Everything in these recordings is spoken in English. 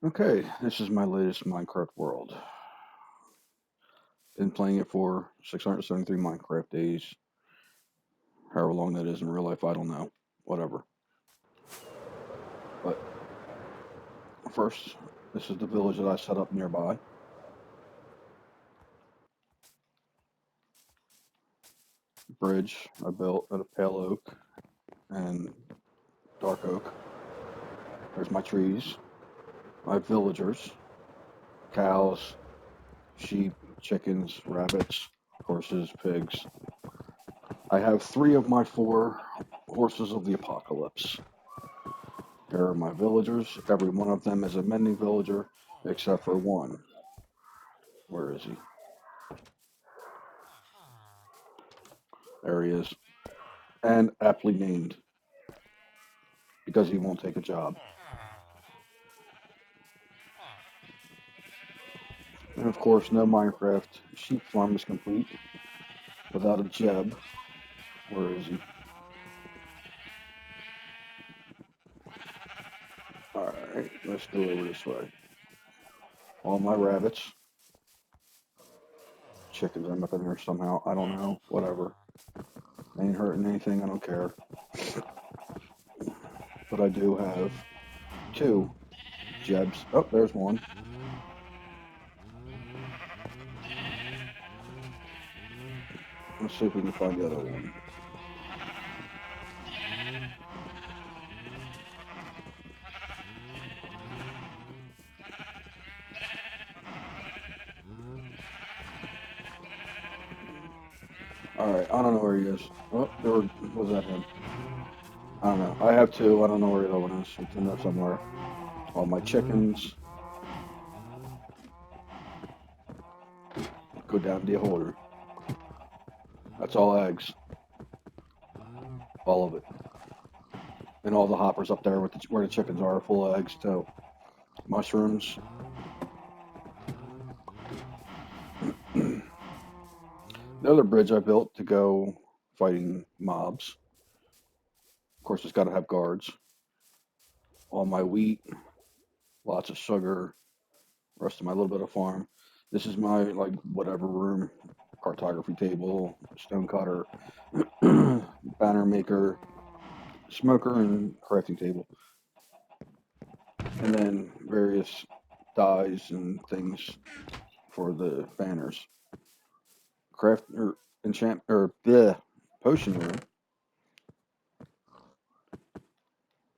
Okay, this is my latest Minecraft world. Been playing it for 673 Minecraft days. However long that is in real life, I don't know. Whatever. But first, this is the village that I set up nearby. Bridge I built out of pale oak and dark oak. There's my trees. My villagers, cows, sheep, chickens, rabbits, horses, pigs. I have three of my four horses of the apocalypse. Here are my villagers. Every one of them is a mending villager, except for one. Where is he? There he is. And aptly named, because he won't take a job. And of course, no Minecraft sheep farm is complete without a Jeb. Where is he? Alright, let's go over this way. All my rabbits. Chickens are up in here somehow. I don't know. Whatever. They ain't hurting anything. I don't care. But I do have two Jebs. Oh, there's one. Let's see if we can find the other one. Alright, I don't know where he is. Oh, was that him? I don't know. I have two. I don't know where the other one is. It's in there somewhere. All my chickens go down the holder. That's all eggs. All of it. And all the hoppers up there with where the chickens are full of eggs too. Mushrooms. The other bridge I built to go fighting mobs. Of course, it's got to have guards. All my wheat, lots of sugar, rest of my little bit of farm. This is my like whatever room, cartography table, stone cutter, banner maker, smoker, and crafting table, and then various dyes and things for the banners. Craft or enchant or the potion room.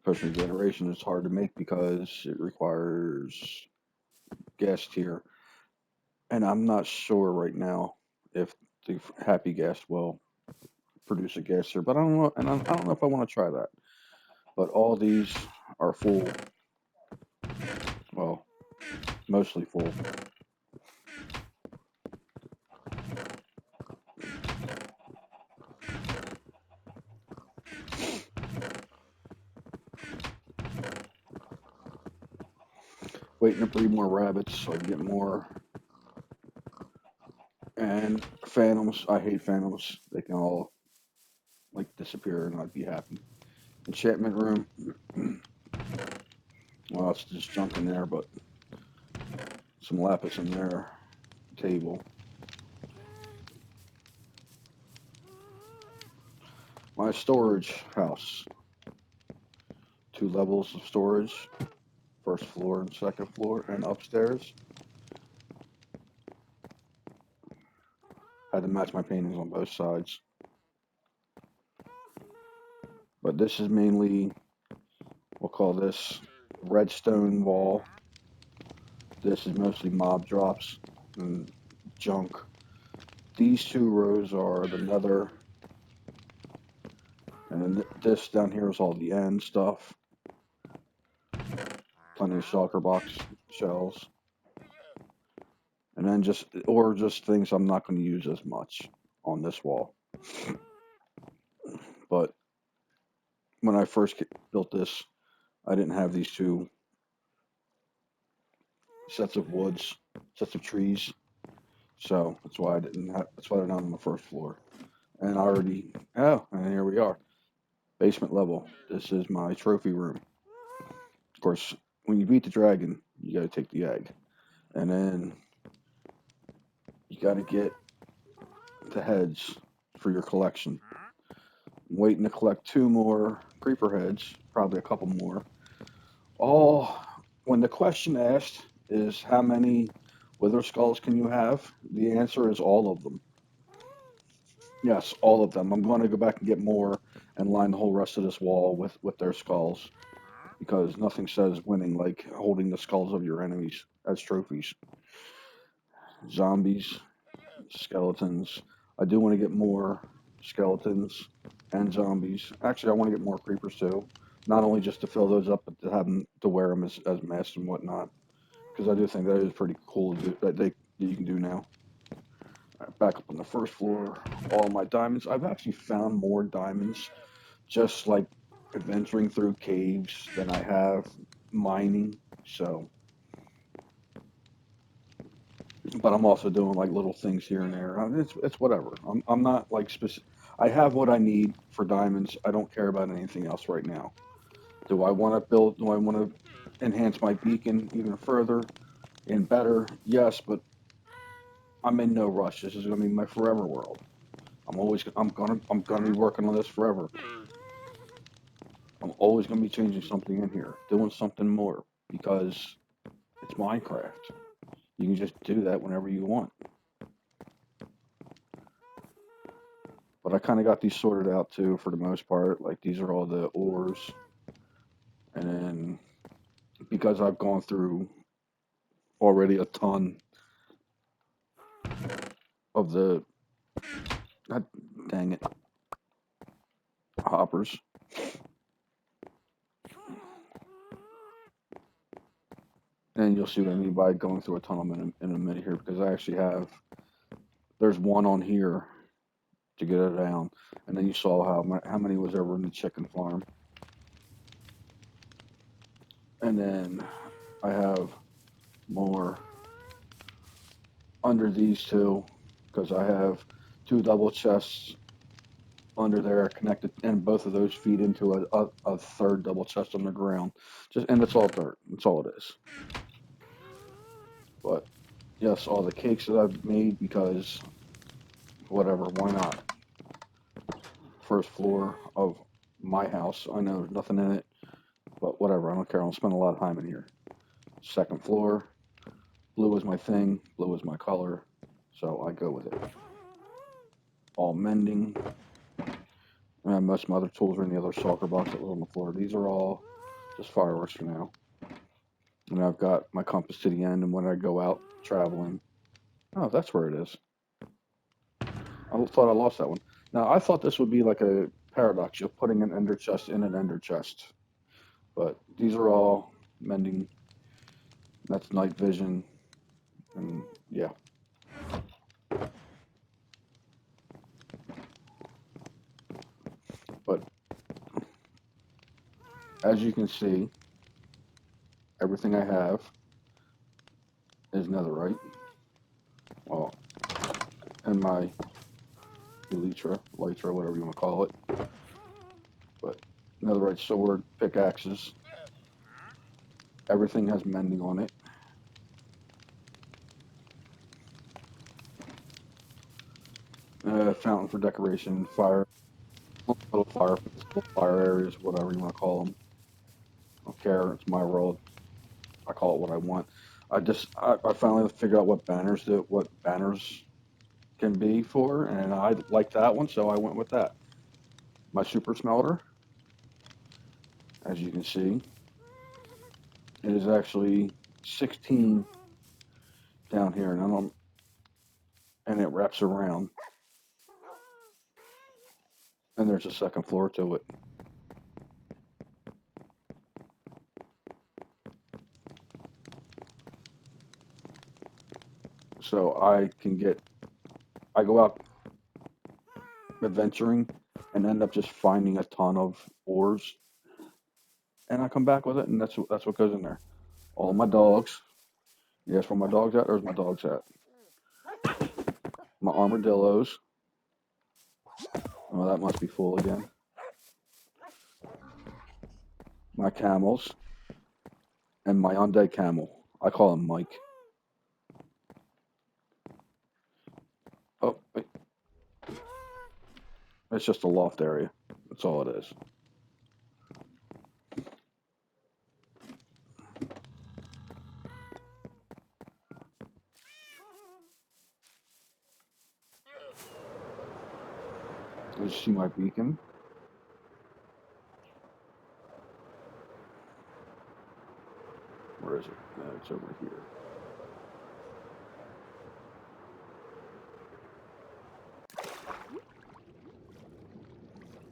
Potion regeneration is hard to make because it requires gas tier, and I'm not sure right now if the happy gas will produce a gas tier, but I don't know, and I don't know if I want to try that. But all these are full, well, mostly full. Waiting to breed more rabbits so I can get more. And phantoms, I hate phantoms. They can all like disappear and I'd be happy. Enchantment room. Well, it's just junk in there, but some lapis in there. Table. My storage house. Two levels of storage. First floor and second floor, and upstairs. Had to match my paintings on both sides. But this is mainly, we'll call this redstone wall. This is mostly mob drops and junk. These two rows are the nether, and then this down here is all the end stuff. Plenty of shulker box shells, and then just things I'm not going to use as much on this wall. But when I first built this, I didn't have these two sets of woods, sets of trees, so that's why I didn't have. That's why they're not on the first floor. And I already, oh, and here we are, basement level. This is my trophy room. Of course, when you beat the dragon, You got to take the egg, and then you got to get the heads for your collection. I'm waiting to collect 2 more creeper heads, probably a couple more. All when the question asked is how many wither skulls can you have? The answer is all of them. Yes, all of them. I'm going to go back and get more and line the whole rest of this wall with their skulls because nothing says winning like holding the skulls of your enemies as trophies. Zombies, skeletons. I do want to get more skeletons and zombies. Actually, I want to get more creepers too. Not only just to fill those up, but to have them to wear them as masks and whatnot. Because I do think that is pretty cool to do, that you can do now. Right, back up on the first floor, all my diamonds. I've actually found more diamonds just like adventuring through caves than I have mining. So, but I'm also doing like little things here and there. It's whatever. I'm not like specific. I have what I need for diamonds. I don't care about anything else right now. Do I want to build? Do I want to enhance my beacon even further and better? Yes, but I'm in no rush. This is gonna be my forever world. I'm gonna be working on this forever. I'm always gonna be changing something in here, doing something more because it's Minecraft. You can just do that whenever you want. But I kind of got these sorted out too for the most part. Like these are all the ores, and then because I've gone through already a ton of the, God dang it, hoppers. And you'll see what I mean by going through a ton of them in a minute here because I actually have, there's one on here to get it down. And then you saw how many was over in the chicken farm. And then I have more under these two because I have 2 double chests under there connected, and both of those feed into a third double chest on the ground. Just and it's all dirt. That's all it is. But yes, all the cakes that I've made because whatever, why not? First floor of my house. I know there's nothing in it, but whatever. I don't care. I'll spend a lot of time in here. Second floor. Blue is my thing. Blue is my color, so I go with it. All mending. And most of my other tools are in the other soccer box that was on the floor. These are all just fireworks for now. And I've got my compass to the end, and when I go out traveling, oh, that's where it is. I thought I lost that one. Now, I thought this would be like a paradox. You're putting an ender chest in an ender chest. But these are all mending. That's night vision. And yeah. But as you can see, everything I have is netherite. Well, and my elytra, lytra, whatever you want to call it. But netherite sword, pickaxes. Everything has mending on it. Fountain for decoration, fire, little fire, little fire areas, whatever you want to call them. I don't care. It's my world. I call it what I want. I finally figured out what banners can be for, and I like that one, so I went with that. My super smelter, as you can see, it is actually 16 down here, and it wraps around, and there's a second floor to it. So I go out adventuring and end up just finding a ton of ores, and I come back with it, and that's what goes in there. All my dogs. Yes, where my dog's at. There's my dog's at. My armadillos. Oh, that must be full again. My camels and my undead camel. I call him Mike. Oh, wait. It's just a loft area. That's all it is. Did you see my beacon? Where is it? It's over here.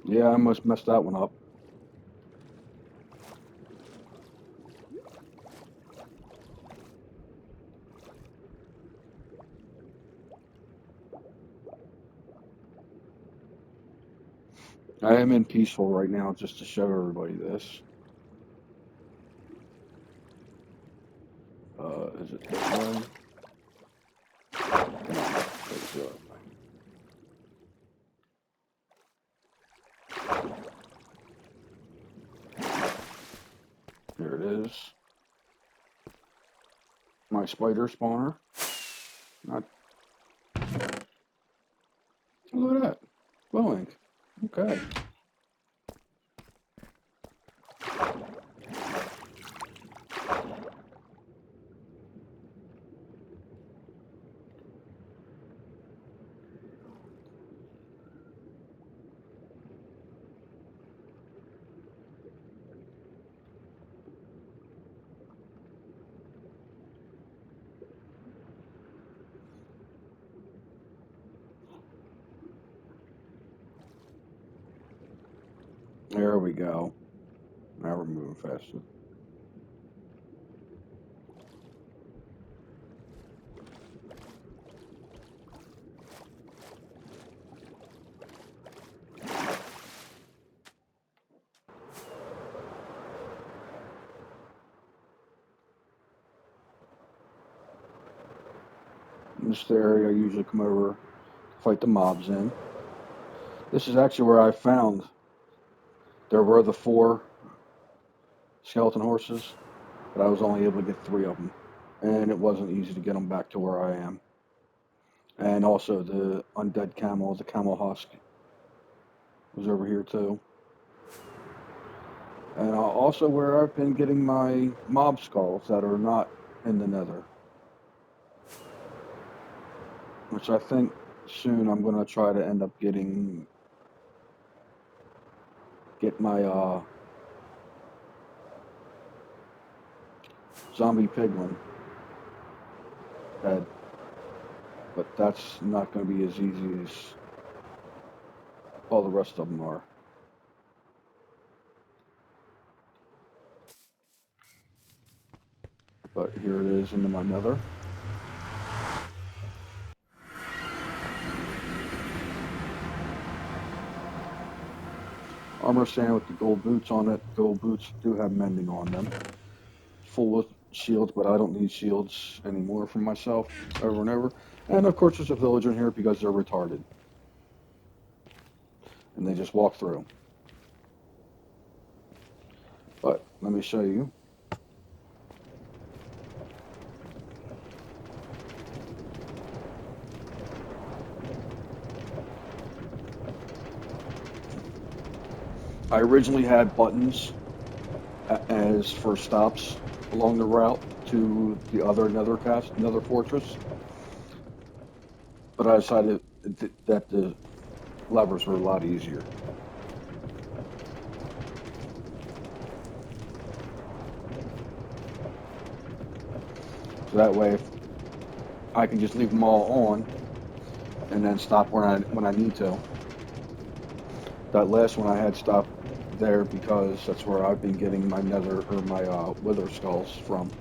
Yeah, I must mess that one up. I am in peaceful right now just to show everybody this. Is it this way? No, it's the other way. Here it is. My spider spawner. Not. Look at that. Glow ink. Okay. There we go. Now we're moving faster. In this area, I usually come over, fight the mobs in. This is actually where I found there were the 4 skeleton horses, but I was only able to get 3 of them. And it wasn't easy to get them back to where I am. And also the undead camel, the camel husk, was over here too. And also where I've been getting my mob skulls that are not in the nether. Which I think soon I'm going to try to end up get my zombie piglin head. But that's not going to be as easy as all the rest of them are. But here it is into my nether. Armor stand with the gold boots on it. Gold boots do have mending on them. Full of shields, but I don't need shields anymore for myself, over and over. And of course there's a villager in here because they're retarded. And they just walk through. But let me show you. I originally had buttons as for stops along the route to the other nether fortress, but I decided that the levers were a lot easier. So that way, I can just leave them all on, and then stop when I need to. That last one I had stopped there because that's where I've been getting my nether or my wither skulls from.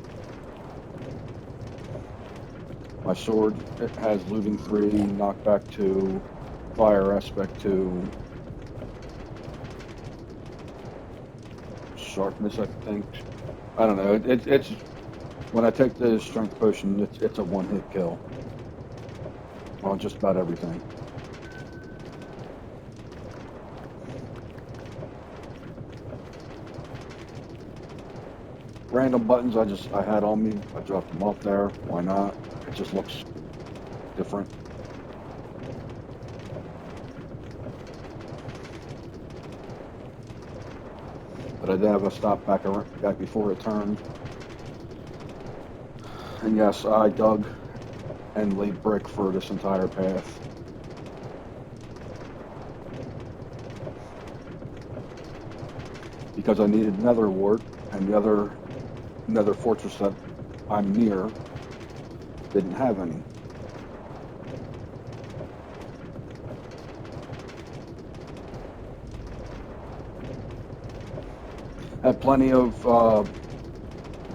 My sword, it has looting 3, knockback 2, fire aspect 2, sharpness I think. I don't know. It's when I take the strength potion, it's a one-hit kill on just about everything. Random buttons I had on me. I dropped them off there. Why not? It just looks different. But I did have a stop back before it turned. And yes, I dug and laid brick for this entire path because I needed nether wart, and the other nether fortress that I'm near didn't have any. Had plenty of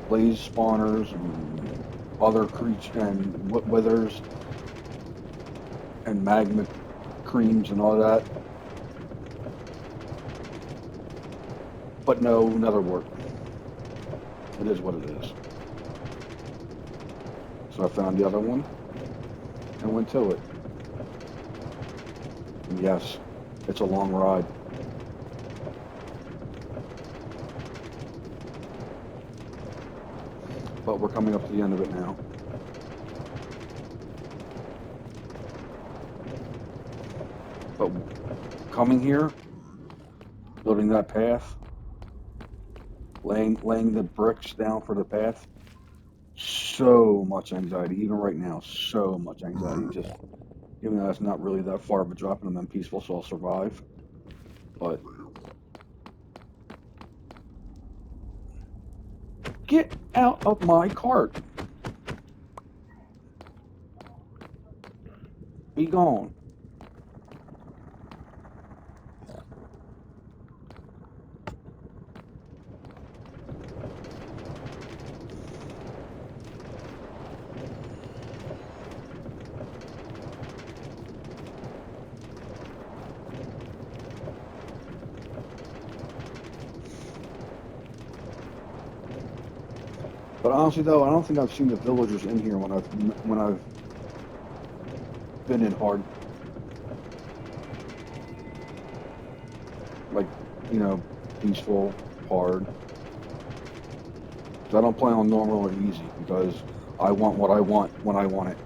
blaze spawners and other creatures and withers and magma creams and all that, but no nether wart. It is what it is. So I found the other one and went to it. And yes, it's a long ride. But we're coming up to the end of it now. But coming here, building that path, laying the bricks down for the path, so much anxiety. Even right now, so much anxiety. Just even though it's not really that far of a drop and I'm peaceful, so I'll survive. But get out of my cart. Be gone. But honestly, though, I don't think I've seen the villagers in here when I've been in hard, like peaceful, hard. So I don't play on normal or easy because I want what I want when I want it.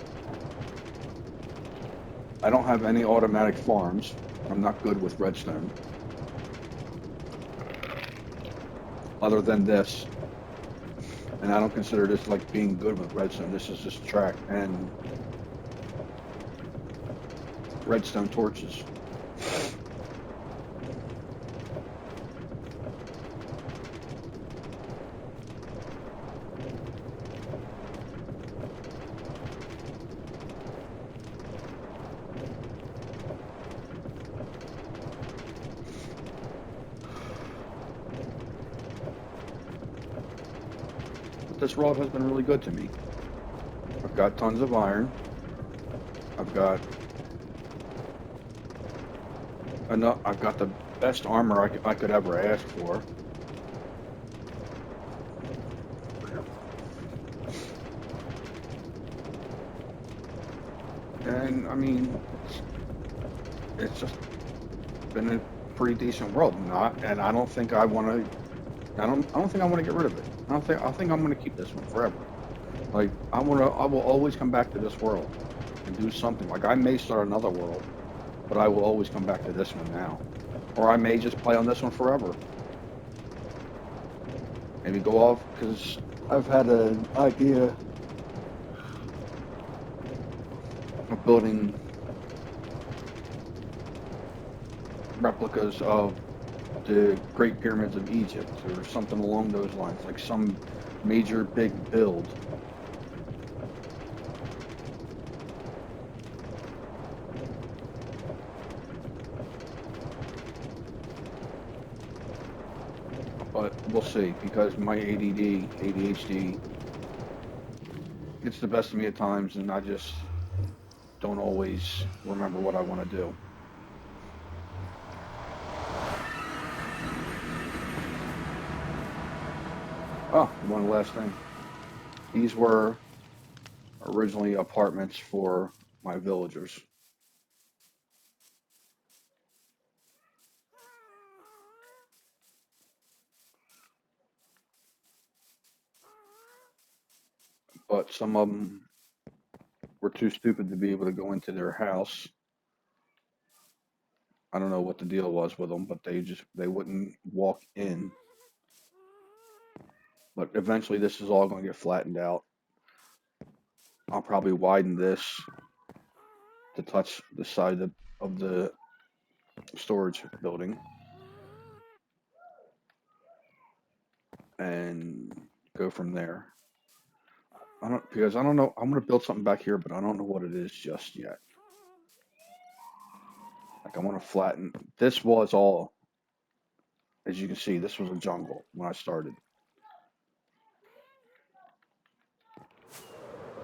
I don't have any automatic farms. I'm not good with redstone, other than this, and I don't consider this like being good with redstone. This is just track and redstone torches. But this world has been really good to me. I've got tons of iron. I've got enough. I've got the best armor I could ever ask for. And I mean, it's just been a pretty decent world. Not, and I don't think I want to. I don't think I want to get rid of it. I think I'm going to keep this one forever. Like I will always come back to this world and do something. Like I may start another world, but I will always come back to this one now. Or I may just play on this one forever. Maybe go off because I've had an idea of building replicas of the Great Pyramids of Egypt or something along those lines, like some major big build. But we'll see because my ADD, ADHD gets the best of me at times, and I just don't always remember what I want to do. Oh, one last thing. These were originally apartments for my villagers. but some of them were too stupid to be able to go into their house. I don't know what the deal was with them, but they wouldn't walk in. But eventually, this is all going to get flattened out. I'll probably widen this to touch the side of the storage building and go from there. I don't know. I'm going to build something back here, but I don't know what it is just yet. Like I want to flatten. This was all, as you can see, this was a jungle when I started.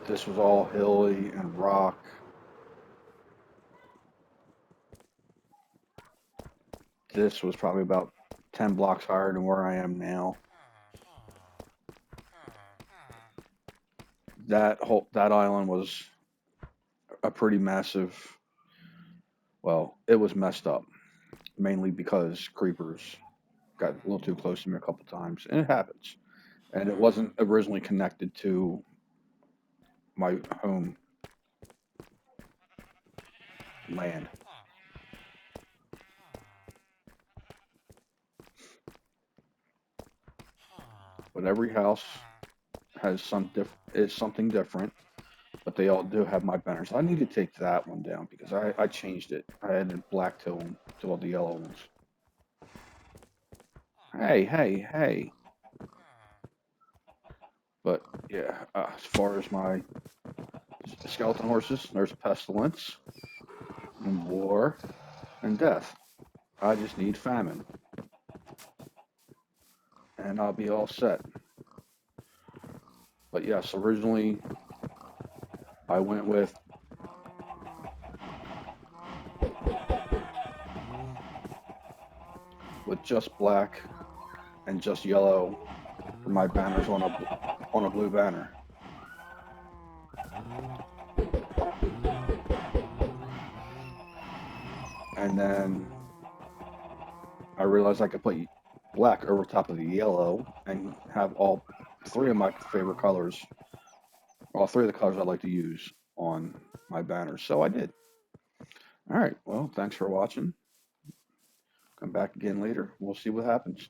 This was all hilly and rock. This was probably about 10 blocks higher than where I am now. That island was a pretty massive. Well, it was messed up mainly because creepers got a little too close to me a couple times, and it happens. And it wasn't originally connected to my home land. But every house has is something different. But they all do have my banners. I need to take that one down because I changed it. I added black to all the yellow ones. Hey, hey, hey. But yeah, as far as my skeleton horses, there's pestilence and war and death. I just need famine, and I'll be all set. But yes, originally I went with just black and just yellow for my banners on a blue banner. And then I realized I could put black over top of the yellow and have all three of my favorite colors, all three of the colors I like to use on my banners. So I did. All right. Well, thanks for watching. Come back again later. We'll see what happens.